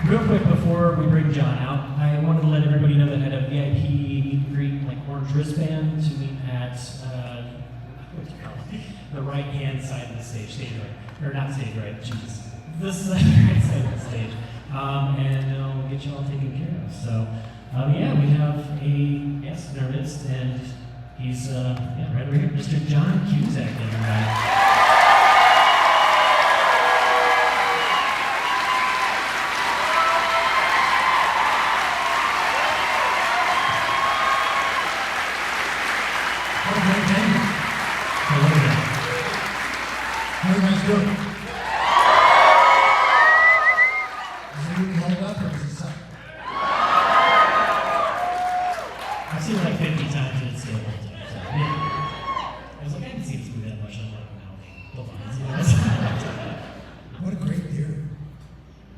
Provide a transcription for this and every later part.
Real quick before we bring John out, I wanted to let everybody know that I had a VIP meet and greet, like orange wristband, to meet at what do you call it? The right-hand side of the stage right, or not stage right, Jesus. This is the right side of the stage, and I'll get you all taken care of. So, yeah, we have a guest in our midst, and he's right over here, Mr. John Cusack, everybody. How are you guys doing? Is it really held up or is it suck? I've seen it like 50 times and it's still holds up. So, yeah. I was like, I can see this movie that much. I'm like, no, hold on. What a great theater.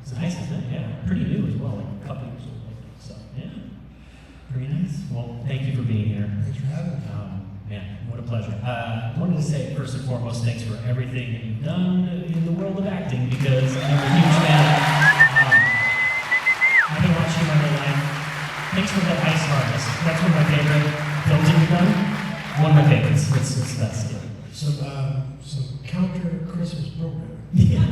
It's nice, isn't it? Yeah. Pretty new as well, like a couple years old. So, yeah. Pretty nice. Well, thank you for being here. Thanks for having me. Yeah, what a pleasure. I wanted to say, first and foremost, thanks for everything that you've done in the world of acting, because I'm a huge fan. I've been watching my whole life. Thanks for that Ice Harvest. That's one of my favorite films that you've done. One of my favorites. It's that's it. Some counter Christmas programming. Yeah.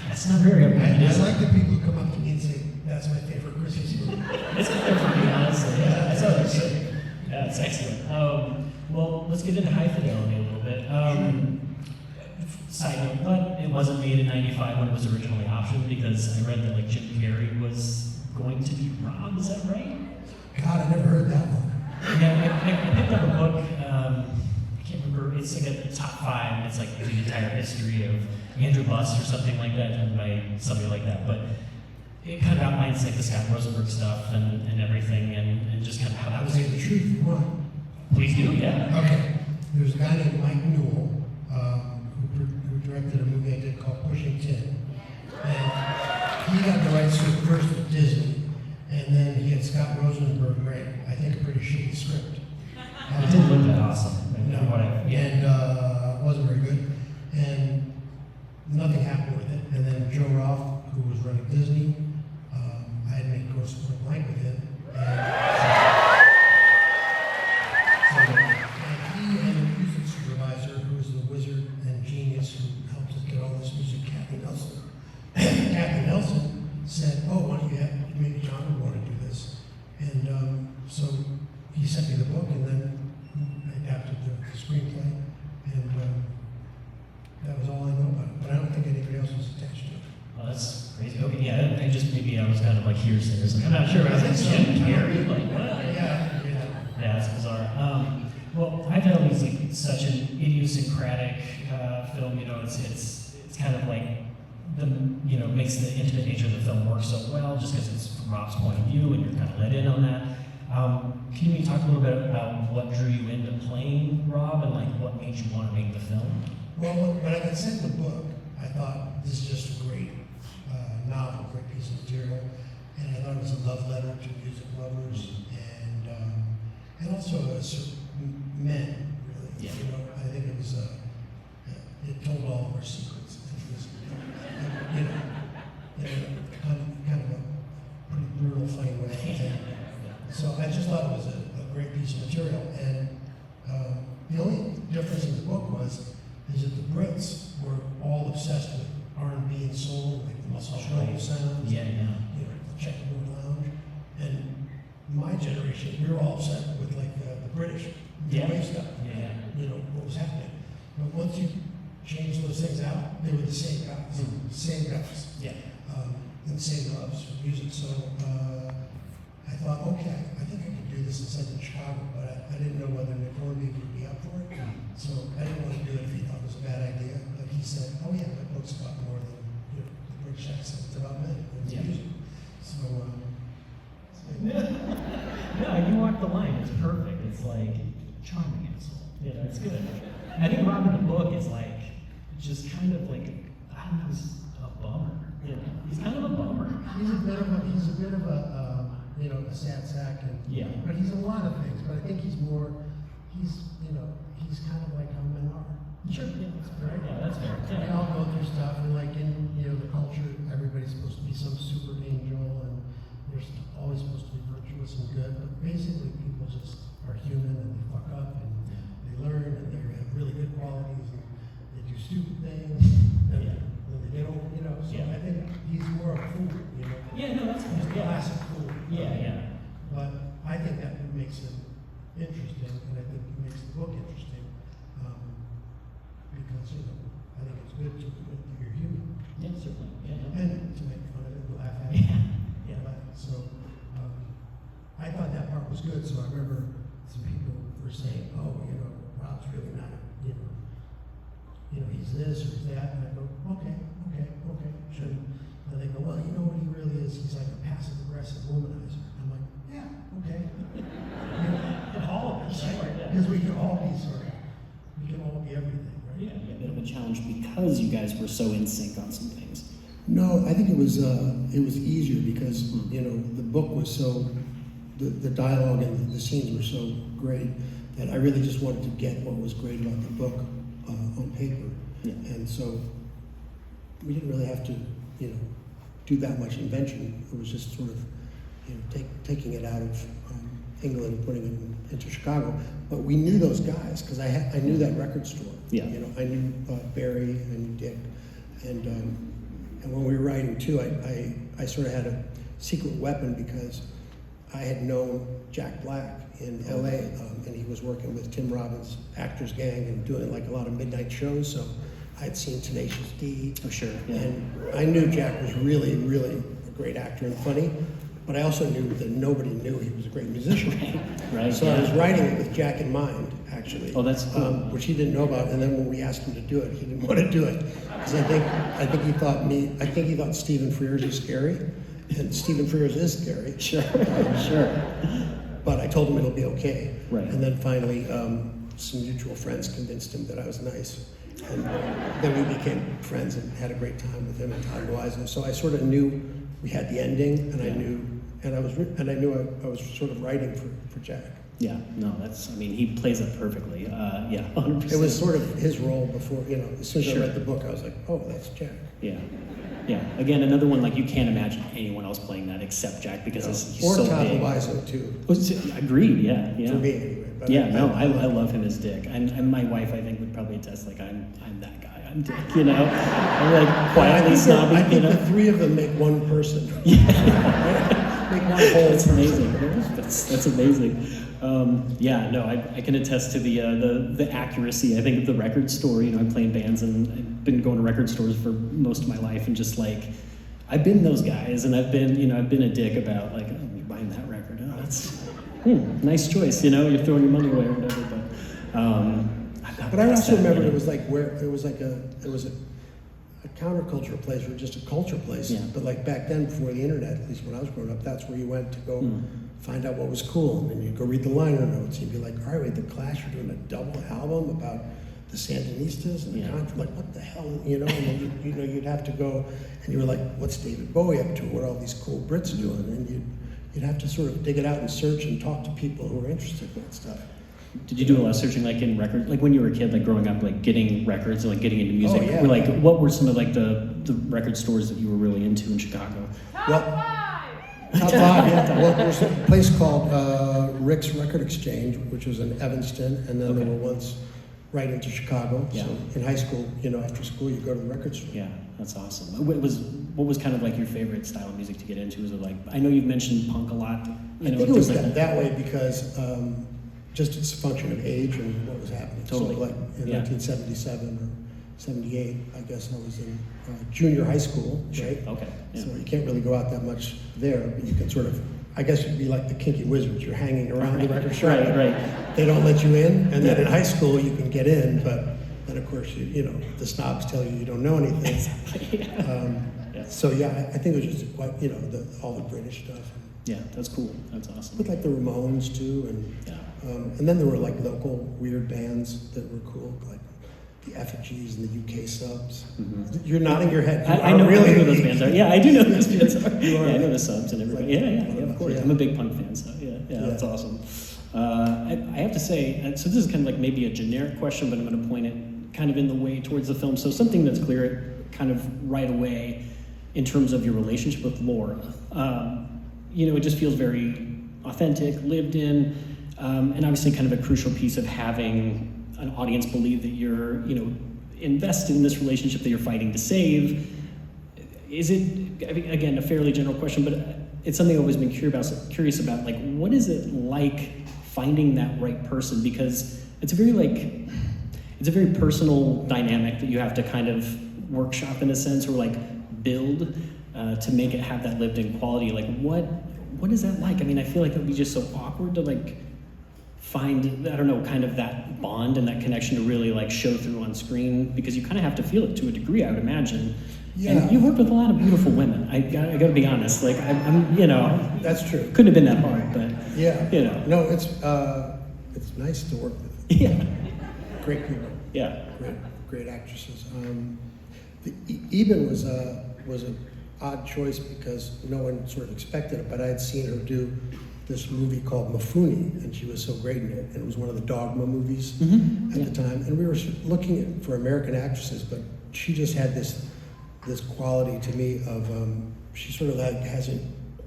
That's not very I like the people who come up to me and say, that's my favorite Christmas movie. It's good for me, honestly. Yeah, that's what I'm saying. Yeah, it's excellent. Well, let's get into High Fidelity a little bit. Side note, but it wasn't made in '95 when it was originally optioned, because I read that like Jim Carrey was going to be Rob. Is that right? God, I never heard that one. Yeah, I picked up a book. I can't remember. It's like a top 5. And it's like the entire history of Andrew Bust or something like that, done by somebody like that. But it kind of outlines like the Scott Rosenberg stuff and everything, and just kind of how that I'll was. tell you the truth if you want. Please do, yeah. Okay. There's a guy named Mike Newell who directed a movie I did called Pushing Tin. And he got the rights to it first with Disney, and then he had Scott Rosenberg write, I think, a pretty shitty script. It didn't look that awesome. No, and it wasn't very good. And nothing happened with it. And then Joe Roth, who was running Disney, I had made Grosse Point Blank with him. And he and the music supervisor, who was the wizard and genius who helped us get all this music, Kathy Nelson. Kathy Nelson said, oh, why don't you have, maybe John would want to do this. And so he sent me the book, and then I adapted the screenplay, and that was all I know about it. But I don't think anybody else was attached to it. Oh, that's crazy. Okay, yeah, I was kind of like hearsay. I'm not sure. I was like, Jim Carrey? Like, what? Yeah. Yeah, it's bizarre. Well, High Fidelity is like such an idiosyncratic film. You know, it's kind of like makes the intimate nature of the film work so well, just because it's from Rob's point of view, and you're kind of let in on that. Can you talk a little bit about what drew you into playing Rob, and like what made you want to make the film? Well, when I got sent the book, I thought this is just a great novel, great piece of material, and I thought it was a love letter to music lovers, and also men, really. Yeah. You know, I think it was it told all of our secrets. It was, kind of a pretty brutal, funny way of thinking. So I just thought it was a great piece of material, and the only difference in the book is that the Brits were all obsessed with R&B and soul, like the Muscle Shoals sounds, Yeah. the Checkerboard Lounge, and my generation, we were all upset with like the British new wave stuff. Yeah. You know what was happening, but once you change those things out, they were the same guys, Yeah. and same loves for music. So I thought, okay, I think I could do this in Southern Chicago, but I didn't know whether Nick Hornby would be up for it. So I didn't want to do it if he thought it was a bad idea. But he said, oh yeah, my book's about more than the British accent. It's about men. It's music. So No, you walk the line. It's perfect. It's like charming asshole. Yeah, it's good. I think Rob in the book is like just kind of like, I don't know, he's a bummer. You know, he's kind of a bummer. He's a bit of a sad sack, but he's a lot of things. But I think he's kind of like how men are. Sure, yeah, that's fair. Right? Yeah, that's fair. We all go through stuff, and like in the culture, everybody's supposed to be some super Yeah, no, that's It's cool. Yeah. classic cool. Yeah. But I think that makes it interesting, and I think it makes the book interesting, because, I think it's good to admit that you're human, Yeah, certainly. Yeah. and to make fun of it and laugh at it. Yeah. Yeah. So, I thought that part was good, so I remember some people were saying, oh, Rob's really not, he's this or he's that, and I go, okay. And they go, well, you know what he really is? He's like a passive-aggressive womanizer. I'm like, yeah, okay. All of us, right? Yeah. Because we can all be everything, right? Yeah. A bit of a challenge because you guys were so in sync on some things. No, I think it was easier because the book was so the dialogue and the scenes were so great that I really just wanted to get what was great about the book on paper, and so we didn't really have to do that much invention. It was just sort of taking it out of England and putting it into Chicago. But we knew those guys because I knew that record store. Yeah. I knew Barry, I knew Dick, and when we were writing too, I sort of had a secret weapon because I had known Jack Black in L.A. And he was working with Tim Robbins' Actors Gang and doing like a lot of midnight shows. So I had seen Tenacious D. Oh, sure. Yeah. And I knew Jack was really, really a great actor and funny. But I also knew that nobody knew he was a great musician. Right. So I was writing it with Jack in mind, actually. Oh, that's cool. Which he didn't know about. And then when we asked him to do it, he didn't want to do it because I think he thought Stephen Frears was scary, and Stephen Frears is scary. Sure. Sure. But I told him it'll be okay. Right. And then finally, some mutual friends convinced him that I was nice. And then we became friends and had a great time with him and Todd Wiseau. So I sort of knew we had the ending, and I knew, and I knew I was sort of writing for Jack. Yeah. No, he plays it perfectly. Yeah. 100%. It was sort of his role before, as soon as Sure. I read the book, I was like, oh, that's Jack. Yeah. Yeah. Again, another one like you can't imagine anyone else playing that except Jack because he's Or so Todd big. Wiseau too. Agreed. Yeah. Yeah. For me anyway. But Yeah, I love him as Dick. And my wife, I think, would probably attest, like, I'm that guy. I'm Dick, I'm like quietly snobby, I think the three of them make one person. Make one whole That's person. amazing. That's amazing. I can attest to the accuracy, I think, of the record store. I play in bands and I've been going to record stores for most of my life and just like, I've been those guys and I've been a dick about like, oh, you're buying that record. Oh, that's nice choice, you're throwing your money away or whatever, But I also remember it was a counterculture place or just a culture place. Yeah. But like back then, before the internet, at least when I was growing up, that's where you went to go find out what was cool. And then you'd go read the liner notes. You'd be like, all right, wait, the Clash are doing a double album about the Sandinistas and the Contra. Like, what the hell, And then you'd have to go, and you were like, what's David Bowie up to? What are all these cool Brits doing? And you'd have to sort of dig it out and search and talk to people who were interested in that stuff. Did you do a lot of searching, like in record, like when you were a kid, like growing up, like getting records and like getting into music? Oh, yeah. Or like, what were some of like the record stores that you were really into in Chicago? Top five, yeah. Well, there's a place called Rick's Record Exchange, which was in Evanston, and then there were ones right into Chicago. Yeah. So in high school, after school, you go to the record store. Yeah, that's awesome. What was kind of like your favorite style of music to get into? Was it like, I know you've mentioned punk a lot. I think it was that way because just it's a function of age and what was happening. Totally. So like in 1977 or 78, I guess I was in junior high school, right? Okay. Yeah. So you can't really go out that much there, but you can sort of, I guess you'd be like the kinky wizards. You're hanging around the record shop. Right. They don't let you in, and then in high school you can get in, but then of course the snobs tell you don't know anything. Exactly. So I think it was just like all the British stuff. Yeah, that's cool. That's awesome. With like the Ramones too, and then there were like local weird bands that were cool, like the Effigies and the UK Subs. Mm-hmm. You're nodding your head. I know really who those bands are. Yeah, I do know who those bands are. You are. Yeah, I know the Subs and everybody. Yeah, of course. Yeah. I'm a big punk fan, so yeah, that's awesome. I have to say, so this is kind of like maybe a generic question, but I'm going to point it kind of in the way towards the film. So something that's clear kind of right away in terms of your relationship with Laura. It just feels very authentic, lived in, and obviously kind of a crucial piece of having an audience believe that you're, invested in this relationship that you're fighting to save. is it, I mean, again, a fairly general question, but it's something I've always been curious about. Like, what is it like finding that right person? Because it's a very personal dynamic that you have to kind of workshop in a sense, or like build to make it have that lived in quality. Like, what is that like? I mean, I feel like it would be just so awkward to like find, I don't know, kind of that bond and that connection to really like show through on screen, because you kind of have to feel it to a degree, I would imagine. Yeah. And you've worked with a lot of beautiful women. I gotta be honest. Like, I'm you know, That's true. couldn't have been that hard, but Yeah. you know. No, it's nice to work with Yeah. great people, Yeah. great actresses. Eben was an odd choice because no one sort of expected it, but I had seen her do this movie called Mafuni, and she was so great in it. And it was one of the Dogma movies at the time. And we were looking for American actresses, but she just had this quality to me of she sort of has an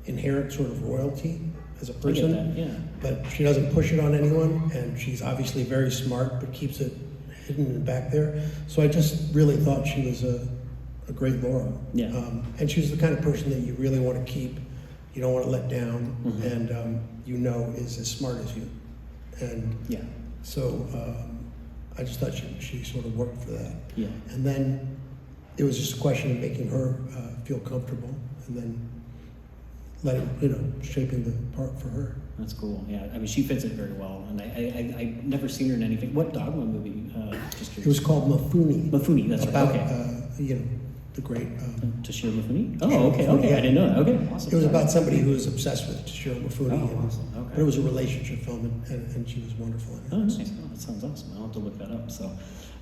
inherent sort of royalty as a person. I get that, yeah. But she doesn't push it on anyone, and she's obviously very smart, but keeps it hidden back there. So I just really thought she was a great Laura. Yeah. And she was the kind of person that you really want to keep, you don't want to let down, and you know is as smart as you. And Yeah. so I just thought she sort of worked for that. Yeah. And then it was just a question of making her feel comfortable, and then shaping the part for her. That's cool. Yeah, I mean, she fits it very well, and I've never seen her in anything. What Dogma movie? Just It was called Mafuni. Mafuni. That's about, right. Okay. the great. Toshiro Mifune? Oh, okay, okay. I didn't know that. Okay, awesome. It was about somebody who was obsessed with Toshiro Mifune. Oh, awesome. Okay. But it was a relationship film, and she was wonderful in it. Oh, nice. Oh, that sounds awesome. I'll have to look that up. So,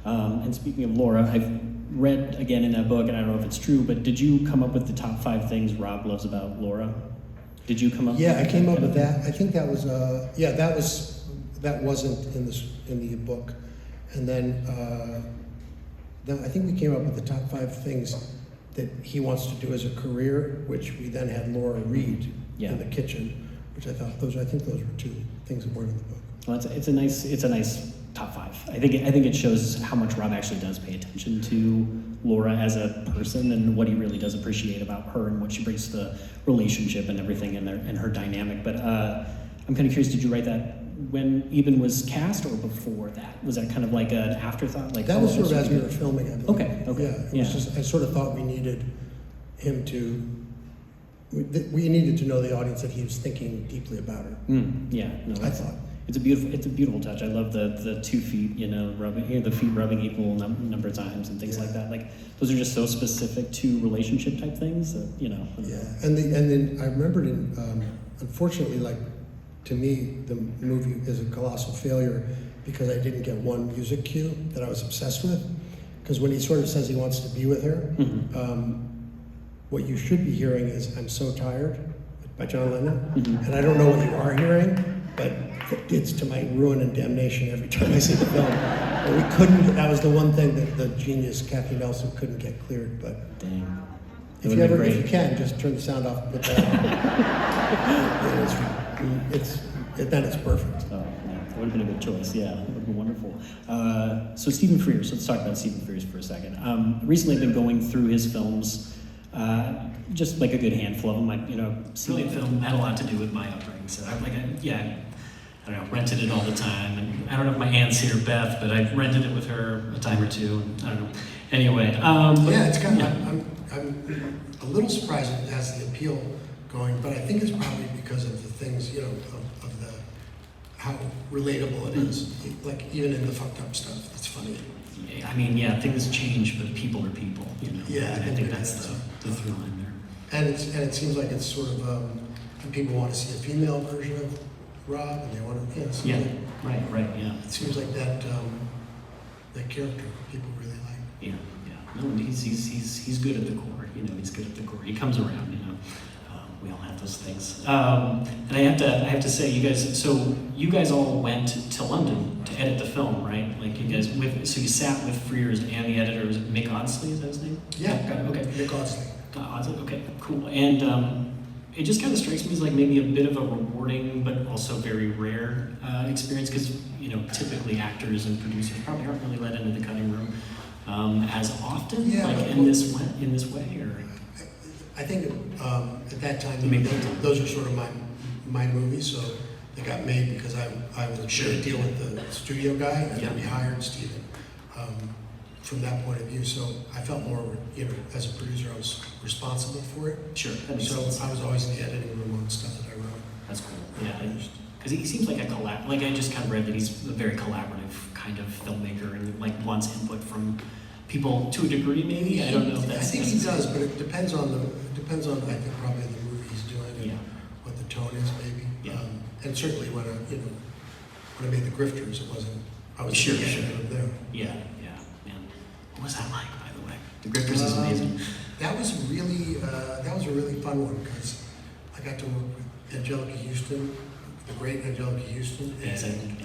and speaking of Laura, I've read again in that book, and I don't know if it's true, but did you come up with the top 5 things Rob loves about Laura? Did you come up? Yeah, with I came up with that. I think that was that wasn't in the book, and then I think we came up with the top 5 things that he wants to do as a career, which we then had Laura read in the kitchen, which I think those were 2 things that weren't in the book. Well, it's a nice top 5. I think it shows how much Rob actually does pay attention to Laura as a person and what he really does appreciate about her and what she brings to the relationship and everything and her dynamic. But I'm kind of curious, did you write that when Eben was cast or before that? Was that kind of like an afterthought? Like That was sort of as we were filming it. Okay. Yeah, it was just, I sort of thought we needed him to, we needed to know the audience that he was thinking deeply about her. Yeah, no, I thought. It's a beautiful touch. I love the 2 feet, rubbing, the feet rubbing equal number of times and things like that. Like, those are just so specific to relationship type things that, Yeah, and then I remembered unfortunately, like, to me, the movie is a colossal failure because I didn't get one music cue that I was obsessed with. Because when he sort of says he wants to be with her, what you should be hearing is "I'm So Tired" by John Lennon, and I don't know what you are hearing, but it's to my ruin and damnation every time I see the film. But we couldn't. That was the one thing that the genius Kathy Nelson couldn't get cleared. But dang. if you can, just turn the sound off and put that on. Then it's perfect. Oh, yeah, that would have been a good choice. Yeah, it would have been wonderful. So Stephen Frears, let's talk about Stephen Frears for a second. Recently, I've been going through his films, just like a good handful of them. Brilliant film, had a lot to do with my upbringing. So I don't know, rented it all the time. And I don't know if my aunt's here, Beth, but I've rented it with her a time or two. And I don't know. Anyway. It's kind of, I'm a little surprised it has the appeal going, but I think it's probably because of the things, of the how relatable it is. Like, even in the fucked up stuff, it's funny. I mean, things change, but people are people, Yeah, and I think that's the through line there. And it seems like it's sort of, people want to see a female version of Rob, and they want to, Right, yeah. It seems like that character people really like. Yeah. No, he's good at the core. He's good at the core. He comes around. We all have those things. And I have to say, you guys all went to London to edit the film, right? Like, you guys so you sat with Frears and the editor. Was it Mick Audsley? Is that his name? Yeah. Got it. Okay. Mick Audsley. Audsley. Okay. Cool. And it just kind of strikes me as like maybe a bit of a rewarding, but also very rare experience because typically actors and producers probably aren't really let into the cutting room as often. Yeah, like in this way, or. I think at that time, You made those are sort of my movies, so they got made because I was a deal with the studio guy, and then we hired Steven. From that point of view, so I felt more, as a producer, I was responsible for it. Sure, that makes So sense. I was always in the editing room on stuff that I wrote. That's cool. Yeah, because he seems like a like I just kind of read that he's a very collaborative kind of filmmaker and like wants input from people to a degree. Maybe I don't know if that's. I think he does, but it depends on I think probably the movie he's doing and what the tone is, maybe. Yeah. And certainly when I made The Grifters, it wasn't. I was Sure. there. Yeah, man. What was that like, by the way? The Grifters is amazing. That was a really fun one because I got to work with Angelica Houston, the great Angelica Houston, and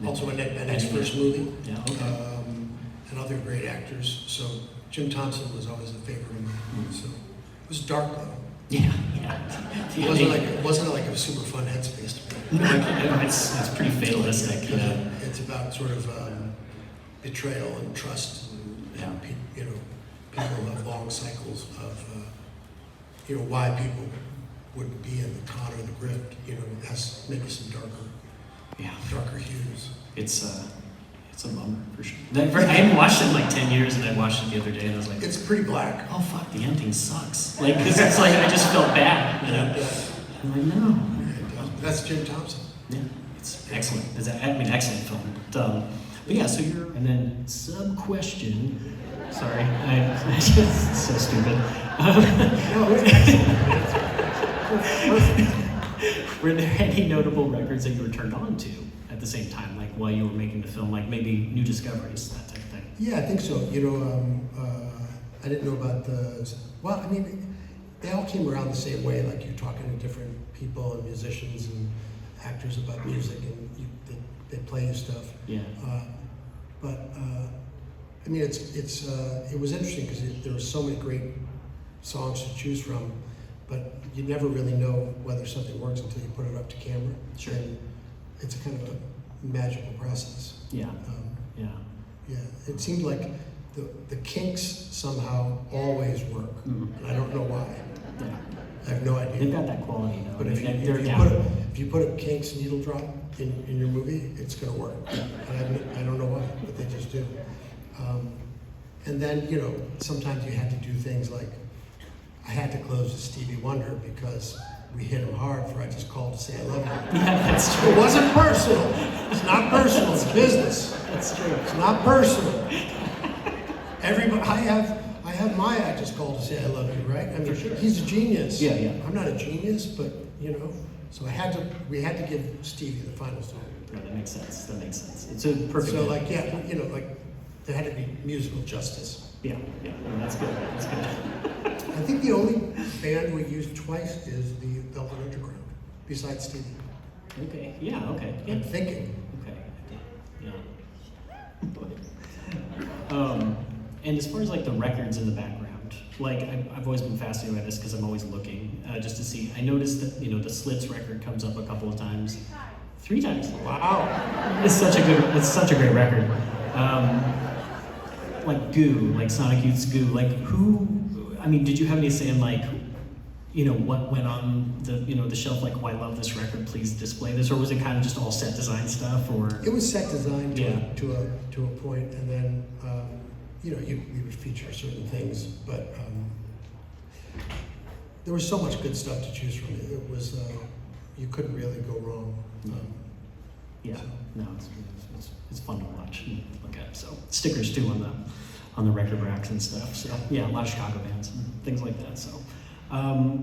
also Annette Bennett's first movie, and other great actors. So Jim Thompson was always a favorite of mine. So it was dark though. Yeah. It wasn't like a super fun headspace to be. No, it's pretty fatalistic. It's about sort of betrayal and trust, and people have long cycles of why people would be in the con or the grift. It has maybe some darker hues. It's a bummer for sure. I haven't watched it in like 10 years, and I watched it the other day, and I was like, It's pretty black. oh fuck, the ending sucks. Like, cause it's like I just felt bad. I'm like, no. That's Jim Thompson. Yeah, it's excellent. Excellent film. But yeah, so and then sub question. Sorry, I just so stupid. Were there any notable records that you were turned on to at the same time, like while you were making the film, like maybe new discoveries, that type of thing? Yeah, I think so. I didn't know about they all came around the same way. Like you're talking to different people and musicians and actors about music, and they play you stuff. Yeah. It was interesting because there were so many great songs to choose from, but you never really know whether something works until you put it up to camera. Sure. And it's a kind of a magical process. Yeah. Yeah. It seemed like the kinks somehow always work, and I don't know why. Yeah. I have no idea. They've got that quality though. But if you put a Kinks needle drop in your movie, it's going to work. I don't know why, but they just do. And then, sometimes you had to do things like, I had to close with Stevie Wonder because we hit him hard for I Just Called to Say I Love You. Yeah, that's true. It wasn't personal. It's not personal, it's business. That's true. It's not personal. Everybody, I have my I Just Called to Say I Love You, right? I mean, sure. He's a genius. Yeah. I'm not a genius, but, so we had to give Stevie the final song. Yeah, that makes sense. It's a perfect. So there had to be musical justice. Yeah, that's good. I think the only band we used twice is the Velvet Underground, besides Stevie. Okay. Yeah. I'm thinking. Okay. Yeah. And as far as like the records in the background, like I've always been fascinated by this because I'm always looking just to see. I noticed that the Slits record comes up a couple of times, 3 times. Wow. It's such a great record. Like Goo, like Sonic Youth's Goo, like did you have any say in like, what went on the shelf, like, oh, I love this record, please display this, or was it kind of just all set design stuff, or? It was set design to a point, and then, we would feature certain things, but there was so much good stuff to choose from. It was, you couldn't really go wrong. No, it's fun to watch and look at. So stickers too on the record racks and stuff. So yeah, a lot of Chicago bands and things like that. So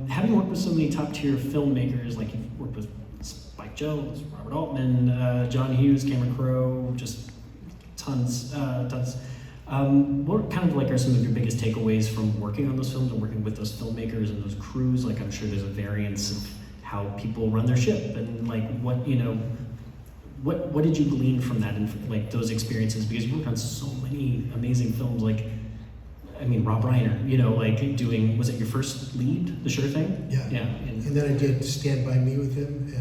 having worked with so many top tier filmmakers, like you've worked with Spike Jonze, Robert Altman, John Hughes, Cameron Crowe, just tons. What kind of like are some of your biggest takeaways from working on those films and working with those filmmakers and those crews? Like I'm sure there's a variance of how people run their ship and like what did you glean from that and like those experiences? Because you worked on so many amazing films, like Rob Reiner, like doing, was it your first lead, The Sure Thing? Yeah. And then I did Stand By Me with him.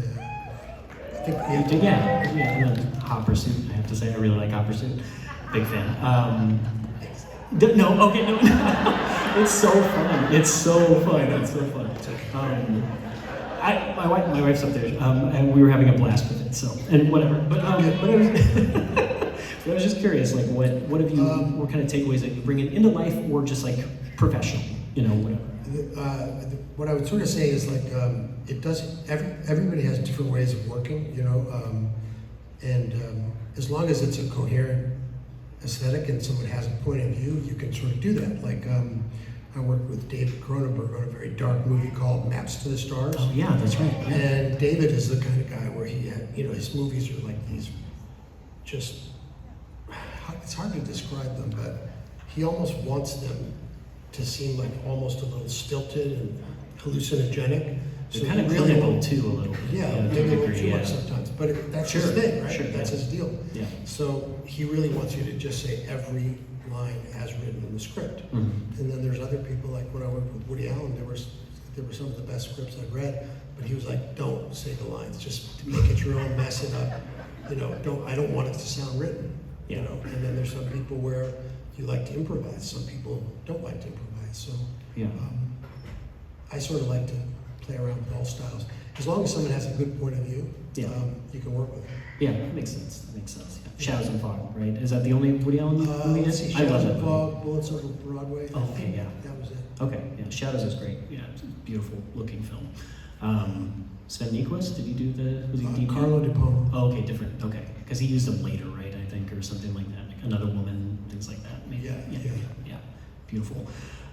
I think and then Hot Pursuit. I have to say, I really like Hot Pursuit. Big fan. No, okay, no. It's so fun. It's so fun. It's so fun. My wife's up there, and we were having a blast with it. So, and whatever. But I was just curious, like, what have you? What kind of takeaways that you bring into life, or just like professional? You know, whatever. What I would sort of say is like it does. Everybody has different ways of working, you know, and as long as it's a coherent aesthetic and someone has a point of view, you can sort of do that. Like I worked with David Cronenberg on a very dark movie called Maps to the Stars. Oh yeah, that's right. Yeah. And David is the kind of guy where he had, you know, his movies are like these, just, it's hard to describe them, but he almost wants them to seem like almost a little stilted and hallucinogenic. They're kind of clinical too, a little bit. Yeah, to a maybe a little degree, too yeah. much sometimes, but that's Sure, his thing, right? sure, That's yeah. his deal. Yeah. So he really wants you to just say every line as written in the script. Mhm. And then there's other people, like when I worked with Woody Allen, there were some of the best scripts I'd read, but he was like, don't say the lines, just make it your own, mess it up. You know, I don't want it to sound written. You Yeah. know, and then there's some people where you like to improvise. Some people don't like to improvise. So Yeah. I sort of like to play around with all styles. As long as someone has a good point of view, Yeah. you can work with it. Yeah, that makes sense. That makes sense. Yeah. Shadows and Fog, right? Is that the only Woody Allen movie? Let's see, I love Shadows that of movie. Fog, Bullets Over Broadway. Oh, okay, yeah. That was it. Okay, yeah, Shadows is great. Yeah, it's a beautiful looking film. Sven Nykvist, did he do the? Was he DP? Carlo DePomo. Oh, okay, different. Okay, because he used them later, right? I think, or something like that. Like Another Woman, things like that. Maybe. Yeah. Beautiful.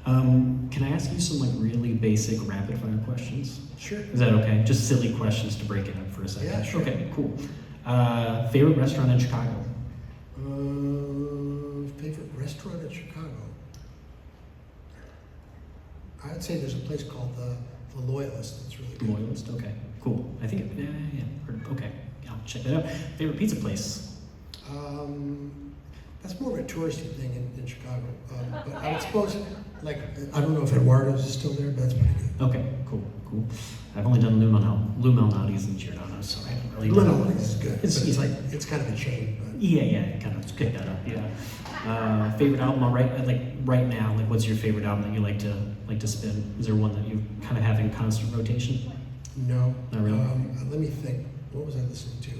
Can I ask you some like really basic rapid fire questions? Sure. Is that okay? Just silly questions to break it up for a second. Yeah, sure. Okay, cool. Favorite restaurant in Chicago? Favorite restaurant in Chicago? I'd say there's a place called the Loyalist that's really good. Loyalist. Okay, cool. I think. Okay, I'll check that out. Favorite pizza place? That's more of a touristy thing in Chicago. But I would suppose, like, I don't know if Eduardo's is still there, but that's pretty good. Okay, cool. I've only done Lou Malnati's in Giordano, so I don't really know. Linoleum is good. It's- But it's like, it's kind of a chain. But Yeah, kind of pick that up. Yeah. Favorite album, right now. Like, what's your favorite album that you like to spin? Is there one that you kind of have in constant rotation? no. Not really? Let me think. What was I listening to?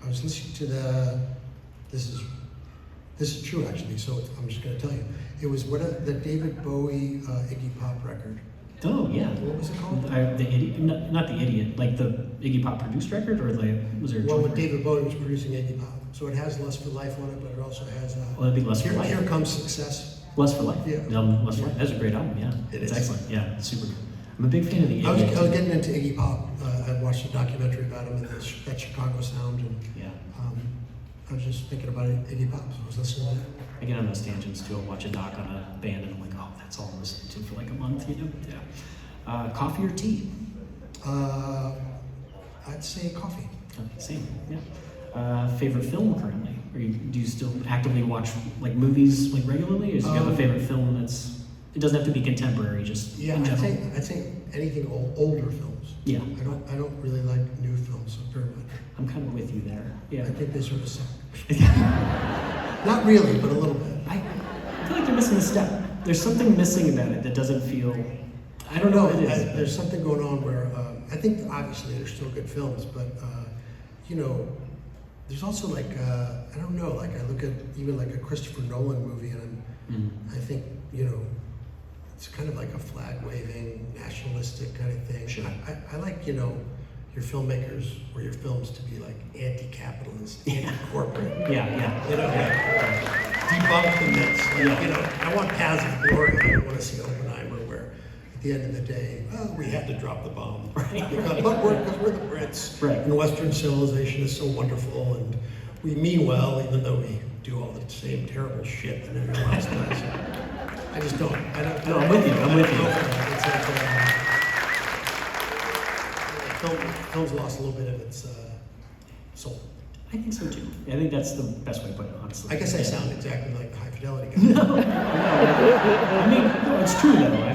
I was listening to this is true actually, so I'm just going to tell you. It was the David Bowie Iggy Pop record. Oh yeah. What was it called? The Idiot, not the Idiot, like the Iggy Pop produced record, or was there? a Well, joint when record? David Bowie was producing Iggy Pop. So it has Lust for Life on it, but it also has Well, it'd be Lust for Here, Life. Here Comes Success. Lust for Life. Yeah. Lust for Life. That's a great album. Yeah. It It's is. excellent. Yeah. It's super good. I'm a big fan of the I was Idiot. getting into Iggy Pop. I watched a documentary about him and that Chicago sound, and Yeah. I was just thinking about Iggy Pop, so I was listening to that. I get on those tangents too. I'll watch a doc on a band and I'm like, oh, that's all I'm listening to for like a month, you know? Yeah. Coffee or tea? I'd say coffee. Same, yeah. Favorite film currently? Do you still actively watch like movies like regularly? Or do you have a favorite film it doesn't have to be contemporary, just Yeah, in I'd general? say anything older films. Yeah. I don't really like new films very much. I'm kind of with you there. Yeah. I think they sort of suck. Not really, but a little bit. I feel like you're missing a step. There's something missing about it that doesn't feel. I don't know what it is. There's something going on where I think obviously there's still good films, but you know, there's also like I don't know. Like I look at even like a Christopher Nolan movie, and I think you know, it's kind of like a flag waving, nationalistic kind of thing. Sure. I like you know, your filmmakers or your films to be like anti-capitalist, anti-corporate. Yeah. You know, debunk the myths. Like, Yeah. You know, I want Paths of Glory. I don't want to see Oppenheimer, where at the end of the day, well, we had to drop the bomb. Because we're the Brits, Right. and Western civilization is so wonderful, and we mean well, even though we do all the same terrible shit that everyone else does. I just don't. No, I'm with you. It's like, film's lost a little bit of its soul. I think so too. I think that's the best way to put it, honestly. I guess I Yeah. sound exactly like the High Fidelity guy. No. I mean, no, it's true though.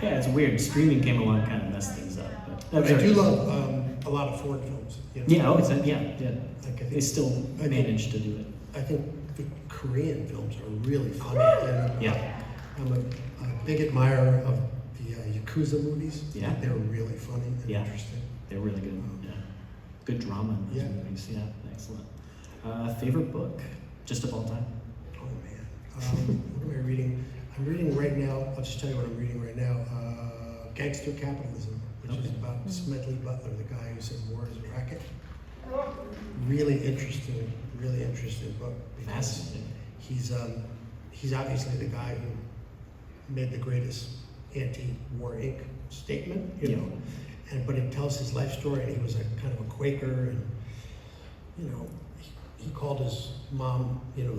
Yeah, it's weird. Streaming came along and kind of messed things up. But I do love a lot of foreign films. You know? Yeah, yeah. Like I They think, still manage to do it. I think the Korean films are really funny. And, Yeah. I'm a big admirer of the Yakuza movies. Yeah. I think they're really funny and Yeah. interesting. They're really good. Yeah. Good drama in those Yeah. movies. Yeah, excellent. Favorite book, just of all time? Oh man, what am I reading? I'm reading right now. I'll just tell you what I'm reading right now. Gangster Capitalism, which is about Smedley Butler, the guy who said war is a racket. Really interesting book. Because Fascinating. he's obviously the guy who made the greatest anti-war Inc. statement, you Yeah. know. But it tells his life story, and he was a kind of a Quaker, and you know, he called his mom, you know,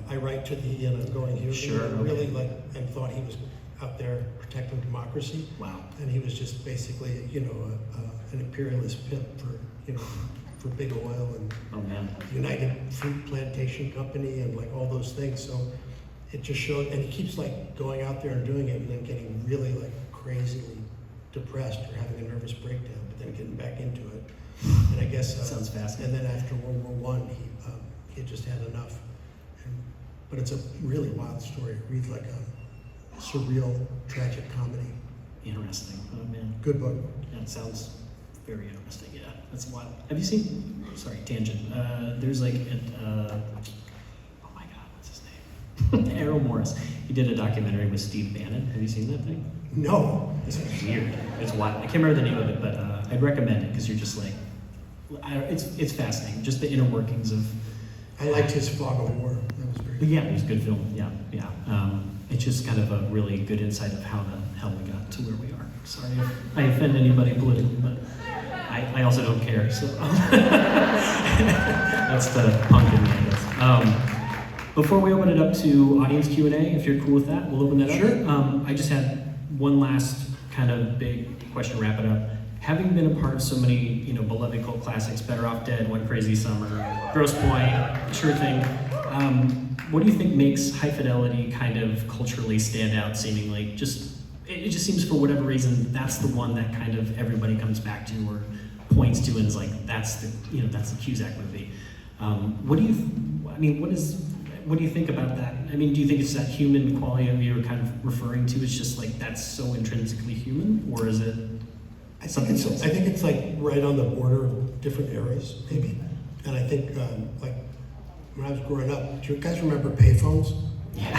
I write to thee and I'm going here. Sure, You know, really okay. and thought he was out there protecting democracy. Wow. And he was just basically, you know, an imperialist pimp for big oil and Oh man. United Fruit Plantation Company and like all those things. So it just showed, and he keeps like going out there and doing it and then getting really like crazily depressed or having a nervous breakdown, but then getting back into it. And I guess Sounds fascinating. And then after World War I, he had just had enough. But it's a really wild story. It reads like a surreal, tragic comedy. Interesting. Oh man. Good book. Yeah, it sounds very interesting. Yeah, that's wild. Have you seen? Sorry, tangent. There's like, oh my God, what's his name? Errol Morris. He did a documentary with Steve Bannon. Have you seen that thing? No. It's weird. It's wild. I can't remember the name of it, but I'd recommend it because you're just like, it's fascinating. Just the inner workings of. I liked his Fog of War. That was very But yeah, it was a good film. Yeah, yeah. It's just kind of a really good insight of how the hell we got to where we are. Sorry if I offend anybody politically, but I also don't care. So that's the punk in me, I guess. Before we open it up to audience Q&A, if you're cool with that, we'll open that up. Sure. I just had one last kind of big question to wrap it up. Having been a part of so many, you know, beloved cult classics, Better Off Dead, One Crazy Summer, Grosse Pointe, Sure Thing, what do you think makes High Fidelity kind of culturally stand out, seemingly? It just seems for whatever reason, that's the one that kind of everybody comes back to or points to and is like, that's the Cusack movie. What do you think about that? I mean, do you think it's that human quality that you were kind of referring to? It's just like, that's so intrinsically human, or is it something else? I think it's like right on the border of different eras, maybe. And I think like when I was growing up, do you guys remember payphones? Yeah.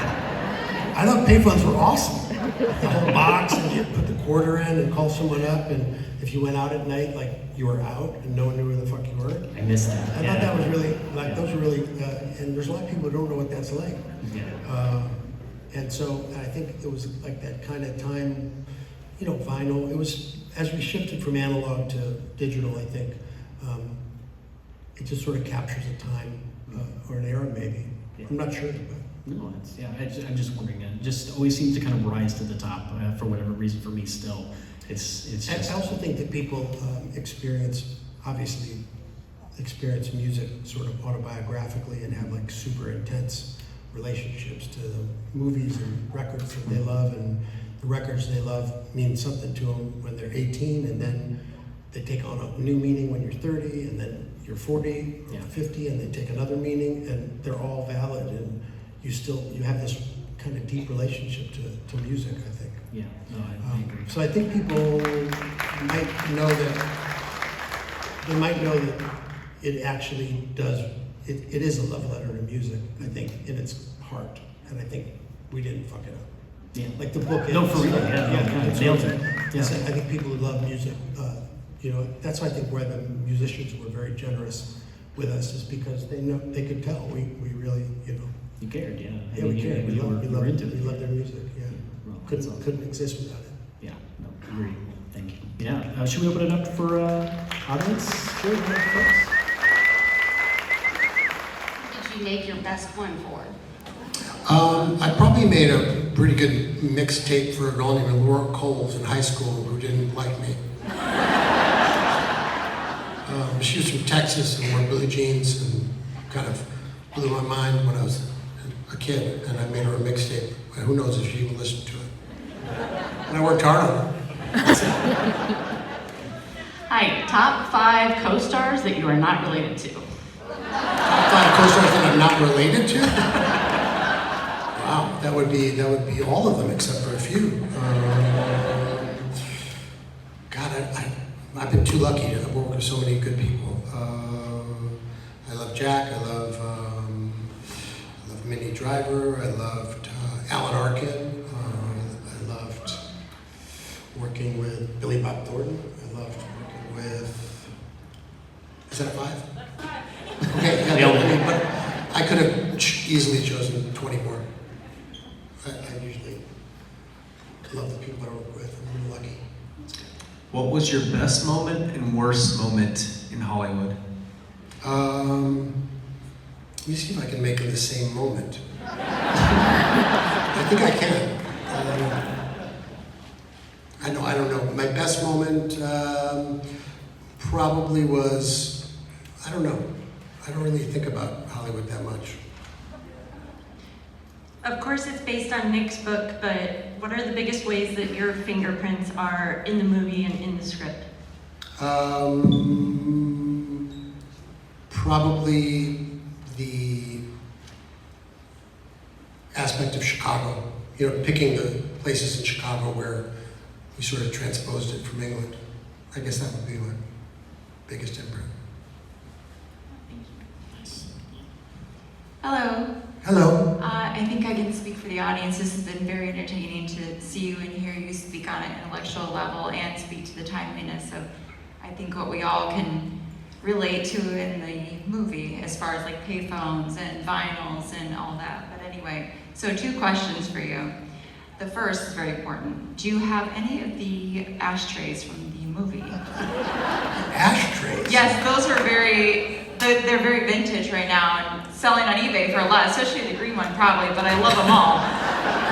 I thought payphones were awesome. The whole box, and you put the quarter in and call someone up, and if you went out at night, like you were out and no one knew where the fuck you were. I missed that. I thought that was really, like, those were really, and there's a lot of people who don't know what that's like. Yeah. And so I think it was like that kind of time, you know, vinyl. It was, as we shifted from analog to digital, I think, it just sort of captures a time or an era, maybe. Yeah. I'm not sure, but. No, I'm just wondering. It just always seems to kind of rise to the top for whatever reason for me still. It's just. I also think that people experience music sort of autobiographically and have like super intense relationships to the movies and records that they love, and the records they love mean something to them when they're 18, and then they take on a new meaning when you're 30, and then you're 40 or 50, and they take another meaning, and they're all valid, and you have this kind of deep relationship to music, I think. Yeah, no, I agree. So I think people might know that it actually does, it is a love letter to music, I think, in its heart. And I think we didn't fuck it up. Yeah. Like the book is. No, for real, it's nailed really- it. I Yeah. think people who love music, you know, that's why I think why the musicians were very generous with us, is because they could tell we really, you know. You cared, yeah. Yeah, we cared. We You were into it. We loved their music, yeah. Well, that's awesome. Couldn't exist without it. Yeah, no, agreed. Thank you. Yeah, should we open it up for audience? Sure, yeah, folks. Did you make your best one for? I probably made a pretty good mixtape for a girl named Laura Coles in high school who didn't like me. She was from Texas and wore billie jeans and kind of blew my mind when I was a kid, and I made her a mixtape. Who knows if she even listened to it. And I worked hard on it. Hi, top 5 co-stars that you are not related to. Top co-stars that I'm not related to? Wow, that would be all of them except for a few. God, I've been too lucky to work with so many good people. I love Jack. I love Minnie Driver. I loved Alan Arkin. I loved working with Billy Bob Thornton. I loved working with. Is that a 5? Okay, yeah, but I could have easily chosen 20 more. I usually love the people I work with. I'm really lucky. What was your best moment and worst moment in Hollywood? Let me see if I can make it the same moment. I think I can. I don't know. My best moment probably was, I don't know. I don't really think about Hollywood that much. Of course, it's based on Nick's book, but what are the biggest ways that your fingerprints are in the movie and in the script? Probably the aspect of Chicago. You know, picking the places in Chicago where we sort of transposed it from England. I guess that would be my biggest imprint. Hello. Hello. I think I can speak for the audience. This has been very entertaining to see you and hear you speak on an intellectual level and speak to the timeliness of, I think, what we all can relate to in the movie as far as like payphones and vinyls and all that. But anyway, so 2 questions for you. The first is very important. Do you have any of the ashtrays from the movie? Ashtrays? Yes, those are they're very vintage right now and selling on eBay for a lot, especially the green one probably, but I love them all.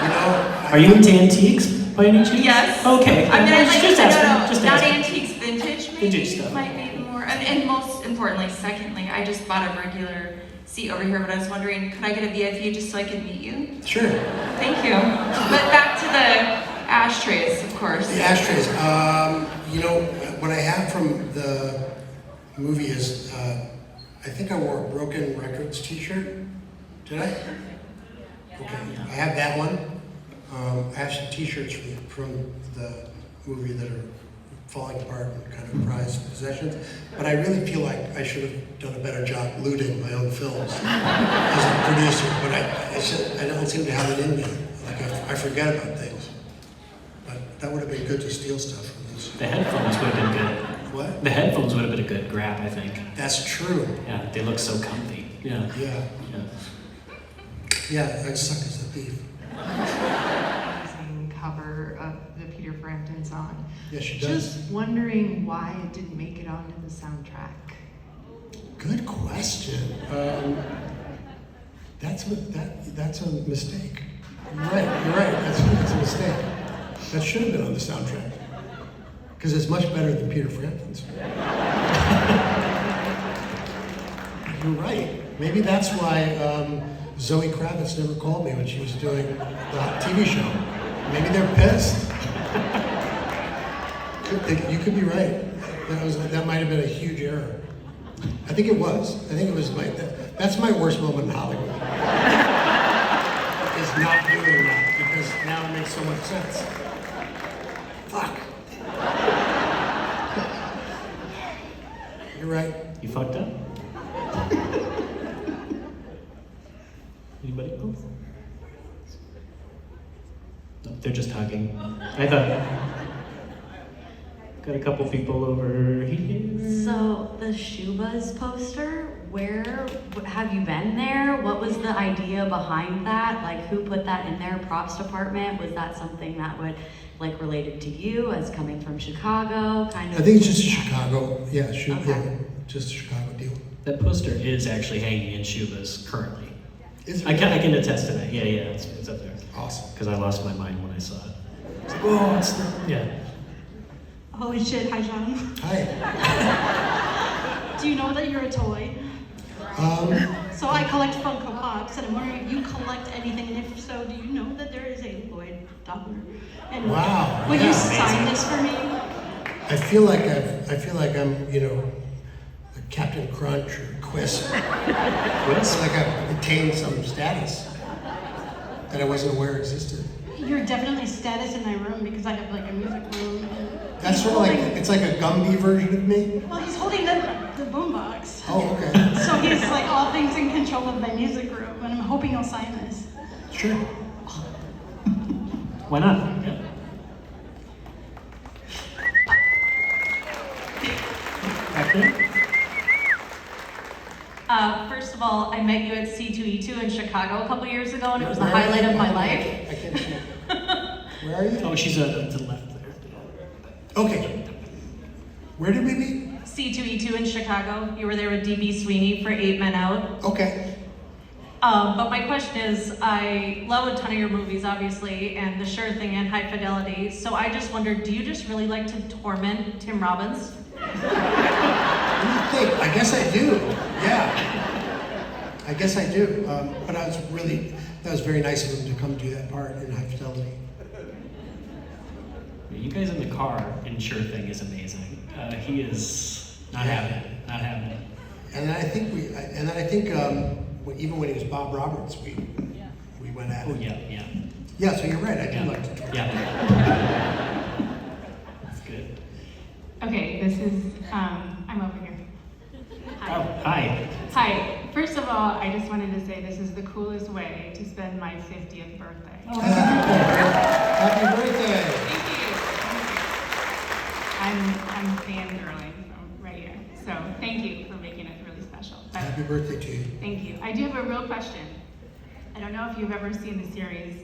You know, Are you into antiques by any chance? Yes. Okay. I mean, I'd like just to asking. know, Just not asking. antiques, vintage maybe? Vintage stuff. Might be more, and most importantly, secondly, I just bought a regular seat over here, but I was wondering, could I get a VIP just so I could meet you? sure. Thank you. But back to the ashtrays, of course. The ashtrays. You know, what I have from the movie is, I think I wore a Broken Records t-shirt. Did I? Okay. I have that one. I have some t-shirts from the movie that are falling apart and kind of prized possessions. But I really feel like I should have done a better job looting my own films as a producer. But I don't seem to have it in me. Like I forget about things. But that would have been good to steal stuff from this. The headphones would have been good. What? The headphones would have been a good grab, I think. That's true. Yeah, they look so comfy. Yeah. Yeah. Yeah, I suck as a thief. Amazing cover of the Peter Frampton song. Yeah, she does. Just wondering why it didn't make it onto the soundtrack. Good question. That's a mistake. You're right. That's a mistake. That should have been on the soundtrack. Because it's much better than Peter Frampton's. You're right. Maybe that's why Zoe Kravitz never called me when she was doing the TV show. Maybe they're pissed. You could be right. That might have been a huge error. I think it was. That's my worst moment in Hollywood. Is not doing that, because now it makes so much sense. Fuck. You're right. You fucked up? Anybody else? No, they're just hugging. I thought. Got a couple people over here. So the Shoebuzz poster, where have you been there? What was the idea behind that? Like, who put that in their props department? Was that something that would like related to you as coming from Chicago? Kind of. I think it's just a Chicago. Yeah, Okay. just a Chicago deal. That poster is actually hanging in Shoebuzz currently. Is it? I can attest to that. Yeah, it's up there. Awesome. Because I lost my mind when I saw it. It's like, oh, it's the, yeah. Holy shit, hi John. Hi. Do you know that you're a toy? So I collect Funko Pops, and I'm wondering if you collect anything, and if so, do you know that there is a Lloyd Dobler? And Wow, will yeah, you sign this for me? I feel like I'm, Captain Crunch or Quisp. Quisp? Like I attained some status that I wasn't aware existed. You're definitely status in my room because I have like a music room. And That's he's sort of like, holding- it's like a Gumby version of me. Well, he's holding the boombox. Oh, okay. So he's like all things in control of my music room, and I'm hoping he'll sign this. Sure. Why not? Yeah. Back there? First of all, I met you at C2E2 in Chicago a couple years ago, and it was the highlight of my life. I can't see. Where are you? Oh, she's to the left there. Okay. Where did we meet? C2E2 in Chicago. You were there with DB Sweeney for 8 Men Out. Okay. But my question is, I love a ton of your movies, obviously, and The Sure Thing and High Fidelity. So I just wondered, do you just really like to torment Tim Robbins? What do you think? I guess I do. Yeah. I guess I do. But that was very nice of him to come do that part in High Fidelity. You guys in the car in Sure Thing is amazing. He is not having it. Not having it. And then I think even when he was Bob Roberts, we went at it. Oh yeah. Yeah, so you're right. I do like to torture. Yeah. That's good. Okay, this is, I'm over here. Hi. Oh, hi. Hi. First of all, I just wanted to say this is the coolest way to spend my 50th birthday. Happy birthday! Thank you. I'm fangirling right here. So thank you for making it really special. But Happy birthday to you. thank you. I do have a real question. I don't know if you've ever seen the series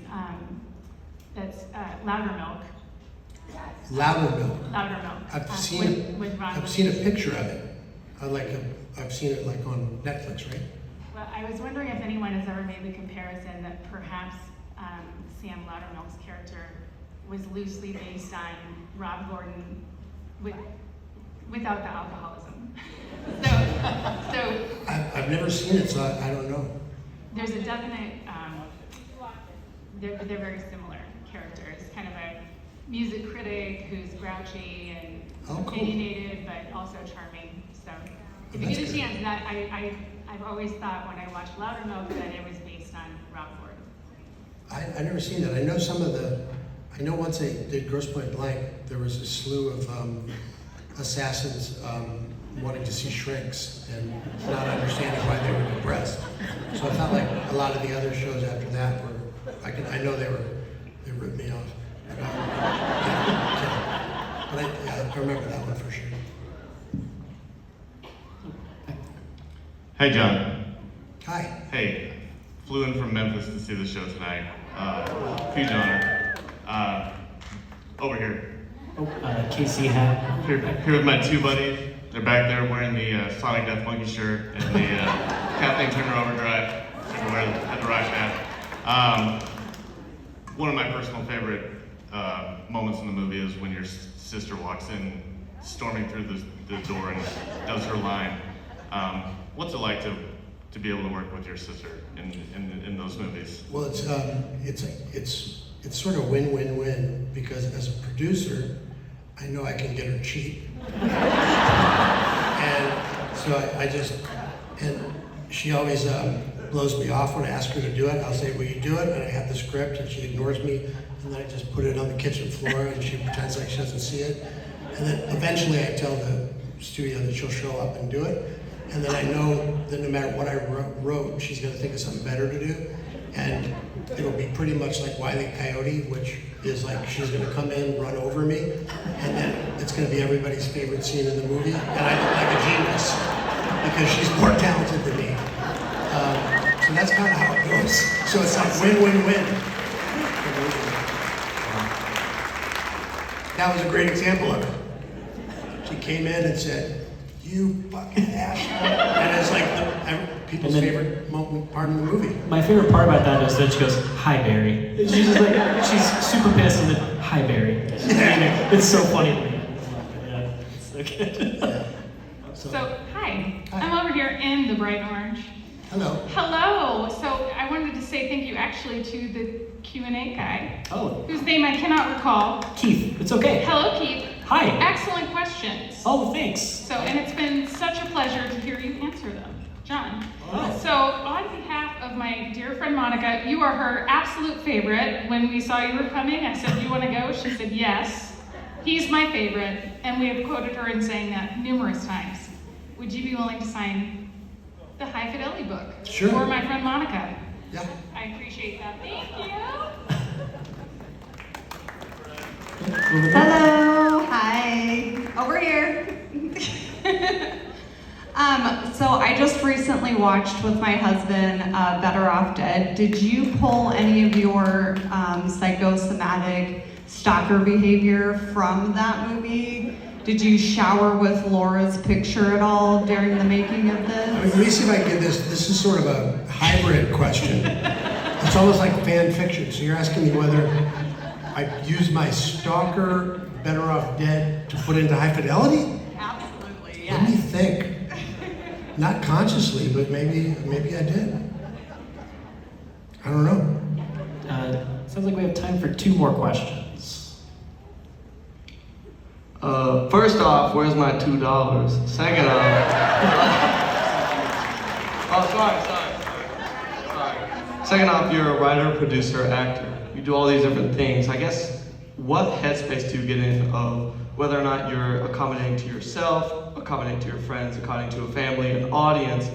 that's Louder Milk. Louder Milk. Louder Milk. I've seen with Ron I've seen a picture of it. I've seen it like on Netflix, right? Well, I was wondering if anyone has ever made the comparison that perhaps Sam Loudermilk's character was loosely based on Rob Gordon without the alcoholism. So I've never seen it, so I don't know. there's a definite, they're very similar characters, kind of a music critic who's grouchy and Oh, cool. opinionated, but also charming. So if you That's get a good. chance, I've always thought when I watched Loudermilk that it was based on Rob Gordon. I never seen that. I know once I did Grosse Pointe Blank, there was a slew of assassins wanting to see shrinks and not understanding why they were depressed. So I felt like a lot of the other shows after that were, I know they ripped me off. But I remember that one for sure. Hey, John. Hi. Hey, flew in from Memphis to see the show tonight. Huge honor. Over here. Casey hat. Here with my two buddies. They're back there wearing the Sonic Death Monkey shirt and the Kathleen Turner Overdrive. Had the rock hat. One of my personal favorite moments in the movie is when your sister walks in, storming through the door and does her line. What's it like to be able to work with your sister in those movies? Well, it's sort of win-win-win because as a producer, I know I can get her cheap, and so and she always blows me off when I ask her to do it. I'll say, "Will you do it?" And I have the script, and she ignores me, and then I just put it on the kitchen floor, and she pretends like she doesn't see it, and then eventually I tell the studio that she'll show up and do it. And then I know that no matter what I wrote, she's going to think of something better to do. And it'll be pretty much like Wile E. Coyote, which is like she's going to come in, run over me, and then it's going to be everybody's favorite scene in the movie. And I look like a genius because she's more talented than me. So that's kind of how it goes. So it's like win-win-win. That was a great example of it. She came in and said, "You fucking asshole." And it's like people's favorite part of the movie. My favorite part about that is that she goes, "Hi, Barry." And she's just like, she's super pissed and then, "Hi, Barry." Yeah. It's so funny to me. Yeah, it's so good. Yeah. So, hi. I'm over here in the bright orange. Hello. Hello. So I wanted to say thank you actually to the Q&A guy, Oh, whose name I cannot recall. Keith, it's okay. Hello, Keith. Hi. Excellent questions. Oh, thanks. So, and it's been such a pleasure to hear you answer them, John. Oh. So, on behalf of my dear friend Monica, you are her absolute favorite. When we saw you were coming, I said, "Do you want to go?" She said, "Yes." He's my favorite, and we have quoted her in saying that numerous times. Would you be willing to sign the High Fidelity book Sure. for my friend Monica? Yeah. I appreciate that. Thank you. Hello, hi, over here. So I just recently watched with my husband Better Off Dead. Did you pull any of your psychosomatic stalker behavior from that movie? Did you shower with Laura's picture at all during the making of I mean, this? let me see if I can get this. This is sort of a hybrid question. It's almost like fan fiction. So you're asking me whether I use my stalker Better Off Dead to put into High Fidelity? Absolutely, Let me yes. think. Not consciously, but maybe I did. I don't know. Sounds like we have time for 2 more questions. First off, where's my $2? Second off, sorry. Second off, you're a writer, producer, actor. You do all these different things. I guess, what headspace do you get in of whether or not you're accommodating to yourself, accommodating to your friends, accommodating to a family, an audience?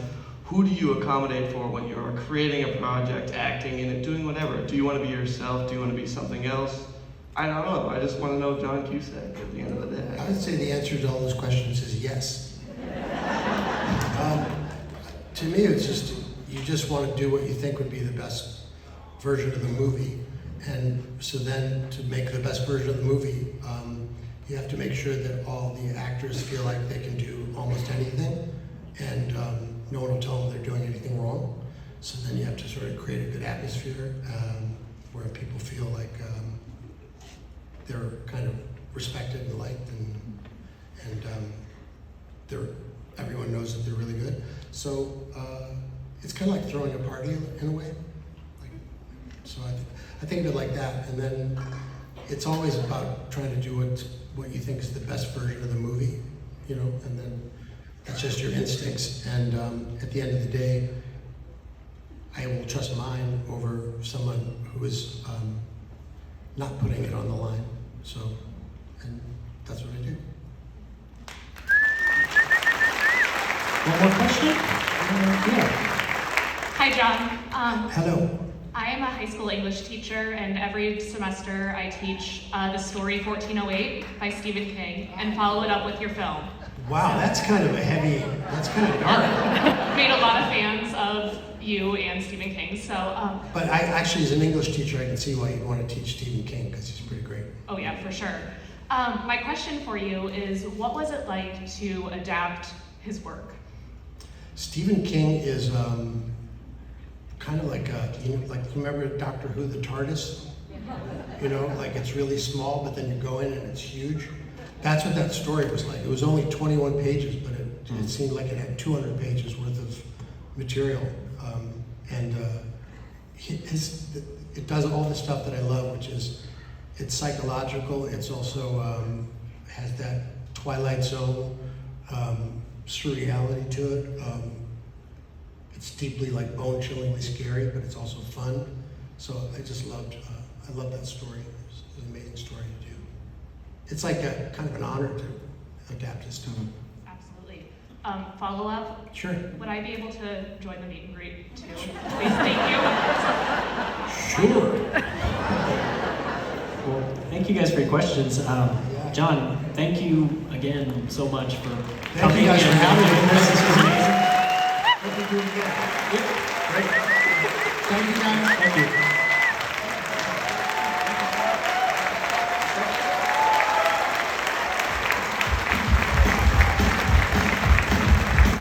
Who do you accommodate for when you're creating a project, acting in it, doing whatever? Do you want to be yourself? Do you want to be something else? I don't know. I just want to know John Cusack at the end of the day. I would say the answer to all those questions is yes. To me, it's just, you just want to do what you think would be the best version of the movie. And so then to make the best version of the movie, you have to make sure that all the actors feel like they can do almost anything, and no one will tell them they're doing anything wrong. So then you have to sort of create a good atmosphere where people feel like they're kind of respected and liked, and everyone knows that they're really good. So it's kind of like throwing a party in a way. So I think of it like that, and then it's always about trying to do what you think is the best version of the movie, you know, and then that's just your instincts. And at the end of the day, I will trust mine over someone who is not putting it on the line. So, and that's what I do. One more question? Yeah. Hi, John. Hello. I am a high school English teacher, and every semester I teach the story 1408 by Stephen King and follow it up with your film. Wow, that's kind of dark. Made a lot of fans of you and Stephen King, so. But I actually, as an English teacher, I can see why you'd want to teach Stephen King, because he's pretty great. Oh yeah, for sure. My question for you is, what was it like to adapt his work? Stephen King is kind of like, you remember Doctor Who, the TARDIS? You know, like it's really small, but then you go in and it's huge. That's what that story was like. It was only 21 pages, but it seemed like it had 200 pages worth of material. It does all the stuff that I love, which is it's psychological. It's also has that Twilight Zone surreality to it. It's deeply like bone-chillingly scary, but it's also fun. So I just loved. I love that story. It was an amazing story to do. It's like a kind of an honor to adapt his stuff. Absolutely. Follow up? Sure. Would I be able to join the meet and greet too? Please, thank you. Sure. Well, thank you guys for your questions. John, thank you again so much for coming. Thank you guys for having me. This was amazing. Hope you do it again. Great. Thank you guys. Thank you.